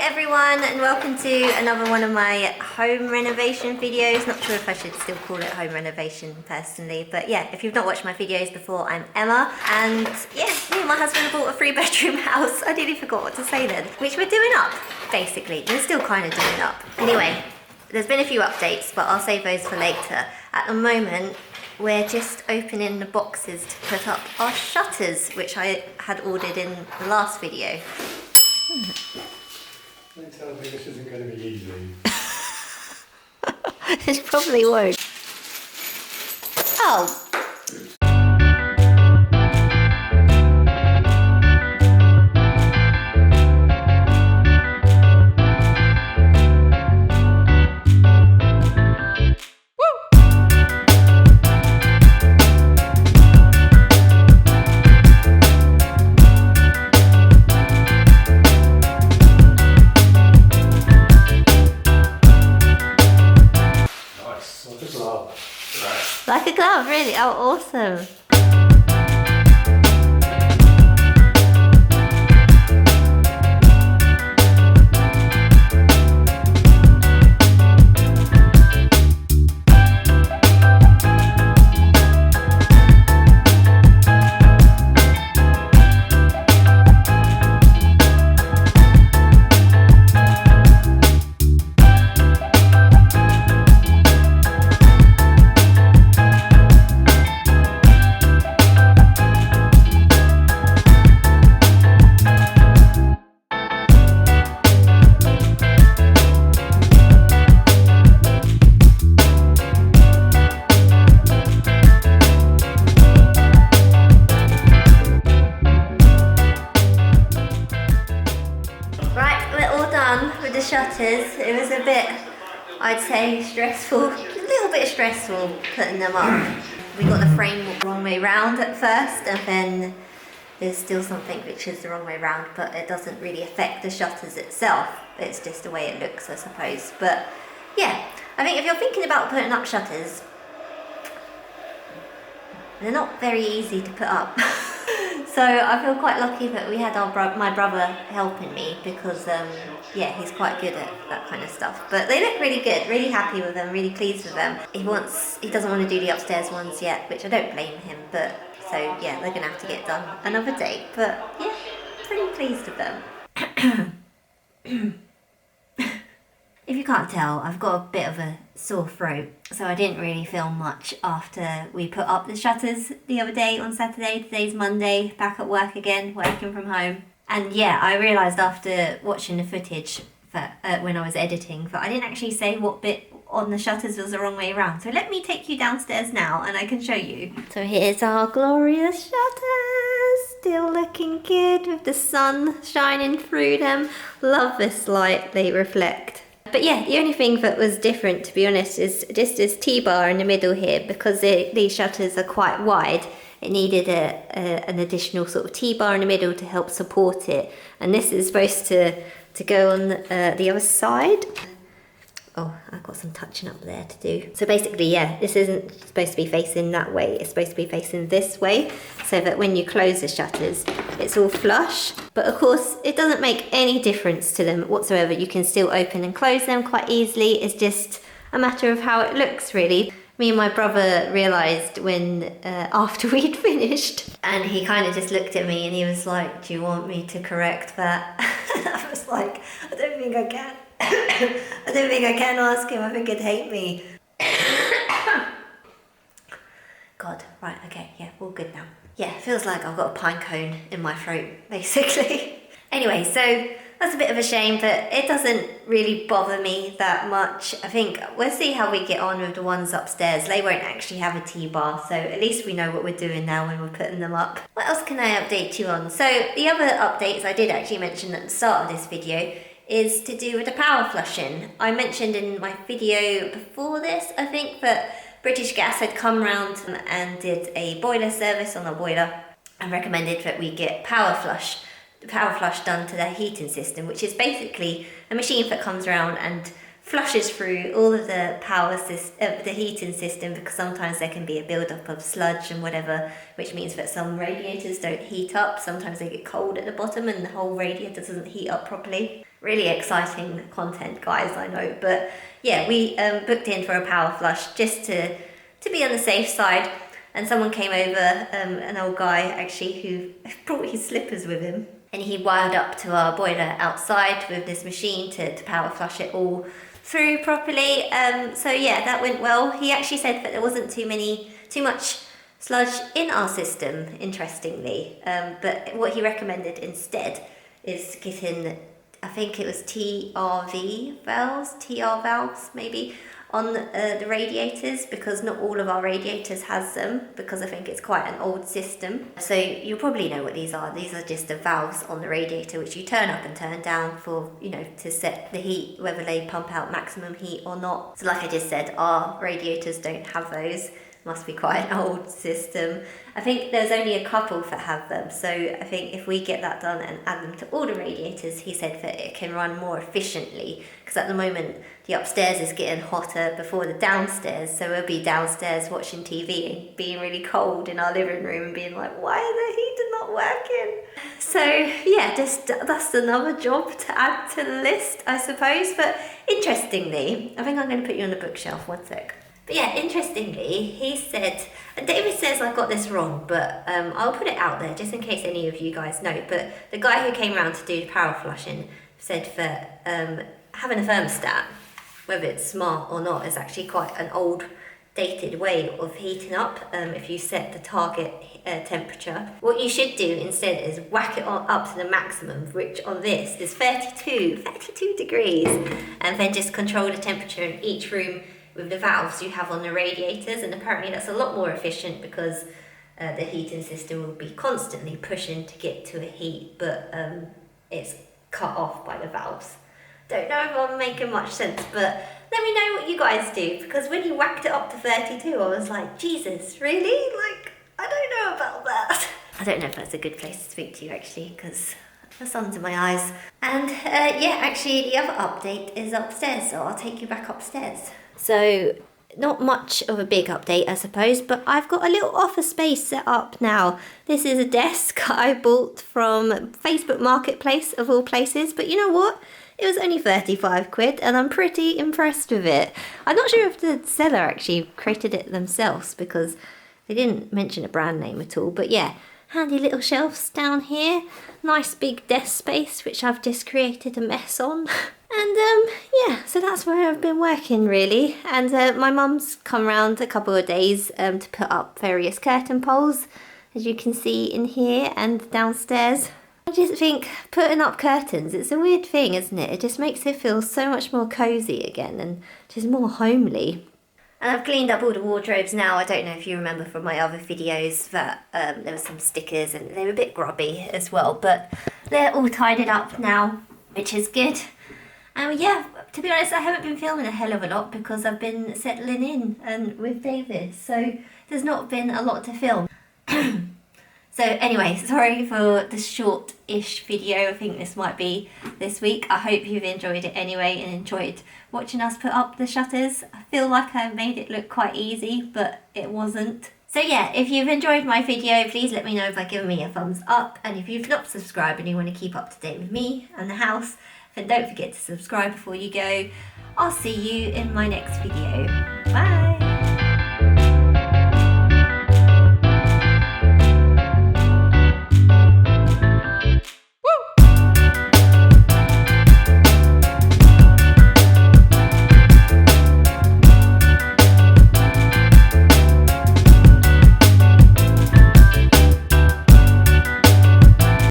everyone, and welcome to another one of my home renovation videos. Not sure if I should still call it home renovation personally, but yeah, if you've not watched my videos before, I'm Emma, and yeah, me and my husband bought a 3-bedroom house. I nearly forgot what to say then, which we're doing up, basically. We're still kind of doing up. Anyway, there's been a few updates, but I'll save those for later. At the moment, we're just opening the boxes to put up our shutters, which I had ordered in the last video. Don't tell me this isn't going to be easy. It probably won't. Oh. Like a glove, really? Oh, awesome. With the shutters, it was a bit, I'd say, stressful, a little bit stressful putting them up. We got the frame wrong way round at first, and then there's still something which is the wrong way round, but it doesn't really affect the shutters itself. It's just the way it looks, I suppose. But yeah, I think if you're thinking about putting up shutters, they're not very easy to put up. So I feel quite lucky that we had my brother helping me, because yeah, he's quite good at that kind of stuff. But they look really good, really happy with them, really pleased with them. He doesn't want to do the upstairs ones yet, which I don't blame him, but so yeah, they're gonna have to get done another day. But yeah, pretty pleased with them. If you can't tell, I've got a bit of a sore throat, so I didn't really film much after we put up the shutters the other day on Saturday. Today's Monday, back at work again, working from home. And yeah, I realised after watching the footage when I was editing that I didn't actually say what bit on the shutters was the wrong way around. So let me take you downstairs now and I can show you. So here's our glorious shutters, still looking good with the sun shining through them. Love this light they reflect. But yeah, the only thing that was different, to be honest, is just this T-bar in the middle here. Because these shutters are quite wide, it needed an additional sort of T-bar in the middle to help support it. And this is supposed to go on the other side. Oh, I've got some touching up there to do. So basically, yeah, this isn't supposed to be facing that way. It's supposed to be facing this way, so that when you close the shutters, it's all flush. But of course, it doesn't make any difference to them whatsoever. You can still open and close them quite easily. It's just a matter of how it looks, really. Me and my brother realised when, after we'd finished, and he kind of just looked at me and he was like, do you want me to correct that? I was like, I don't think I can. I don't think I can ask him. I think he'd hate me. God, right, okay, yeah, all good now. Yeah, feels like I've got a pine cone in my throat, basically. Anyway, so that's a bit of a shame, but it doesn't really bother me that much. I think we'll see how we get on with the ones upstairs. They won't actually have a T-bar, so at least we know what we're doing now when we're putting them up. What else can I update you on? So the other updates I did actually mention at the start of this video is to do with the power flushing. I mentioned in my video before this, I think, that British Gas had come round and did a boiler service on the boiler and recommended that we get power flush done to their heating system, which is basically a machine that comes around and flushes through all of the power system, the heating system, because sometimes there can be a build-up of sludge and whatever, which means that some radiators don't heat up. Sometimes they get cold at the bottom and the whole radiator doesn't heat up properly. Really exciting content, guys, I know. But yeah, we booked in for a power flush just to be on the safe side. And someone came over, an old guy actually, who brought his slippers with him. And he wired up to our boiler outside with this machine to power flush it all through properly. So yeah, that went well. He actually said that there wasn't too much sludge in our system, interestingly. But what he recommended instead is getting, I think it was TR valves maybe, on the radiators, because not all of our radiators has them, because I think it's quite an old system. So you probably know what these are. These are just the valves on the radiator which you turn up and turn down for, to set the heat, whether they pump out maximum heat or not. So like I just said, our radiators don't have those. Must be quite an old system. I think there's only a couple that have them, so I think if we get that done and add them to all the radiators, he said that it can run more efficiently, because at the moment the upstairs is getting hotter before the downstairs, so we'll be downstairs watching TV and being really cold in our living room and being like, why is the heater not working? So yeah, that's another job to add to the list, I suppose. But interestingly, I think I'm going to put you on the bookshelf, one sec. But yeah, interestingly, he said, and David says I got this wrong, but I'll put it out there just in case any of you guys know. But the guy who came around to do power flushing said that having a thermostat, whether it's smart or not, is actually quite an old, dated way of heating up. If you set the target temperature, what you should do instead is whack it up to the maximum, which on this is 32 degrees, and then just control the temperature in each room with the valves you have on the radiators. And apparently that's a lot more efficient, because the heating system will be constantly pushing to get to a heat, but it's cut off by the valves. Don't know if I'm making much sense, but let me know what you guys do, because when you whacked it up to 32, I was like, Jesus, really? Like, I don't know about that. I don't know if that's a good place to speak to you, actually, because the sun's in my eyes. And yeah, actually the other update is upstairs, so I'll take you back upstairs. So not much of a big update, I suppose, but I've got a little office space set up now. This is a desk I bought from Facebook Marketplace, of all places, but you know what? It was only 35 quid and I'm pretty impressed with it. I'm not sure if the seller actually created it themselves, because they didn't mention a brand name at all, but yeah, handy little shelves down here, nice big desk space which I've just created a mess on. And yeah, so that's where I've been working really. And my mum's come round a couple of days to put up various curtain poles, as you can see in here and downstairs. I just think putting up curtains, it's a weird thing, isn't it? It just makes it feel so much more cosy again and just more homely. And I've cleaned up all the wardrobes now. I don't know if you remember from my other videos that there were some stickers and they were a bit grubby as well, but they're all tidied up now, which is good. And yeah, to be honest, I haven't been filming a hell of a lot because I've been settling in and with David, so there's not been a lot to film. So anyway, sorry for the short-ish video. I think this might be this week. I hope you've enjoyed it anyway and enjoyed watching us put up the shutters. I feel like I made it look quite easy, but it wasn't. So yeah, if you've enjoyed my video, please let me know by giving me a thumbs up. And if you've not subscribed and you want to keep up to date with me and the house, then don't forget to subscribe before you go. I'll see you in my next video. Bye!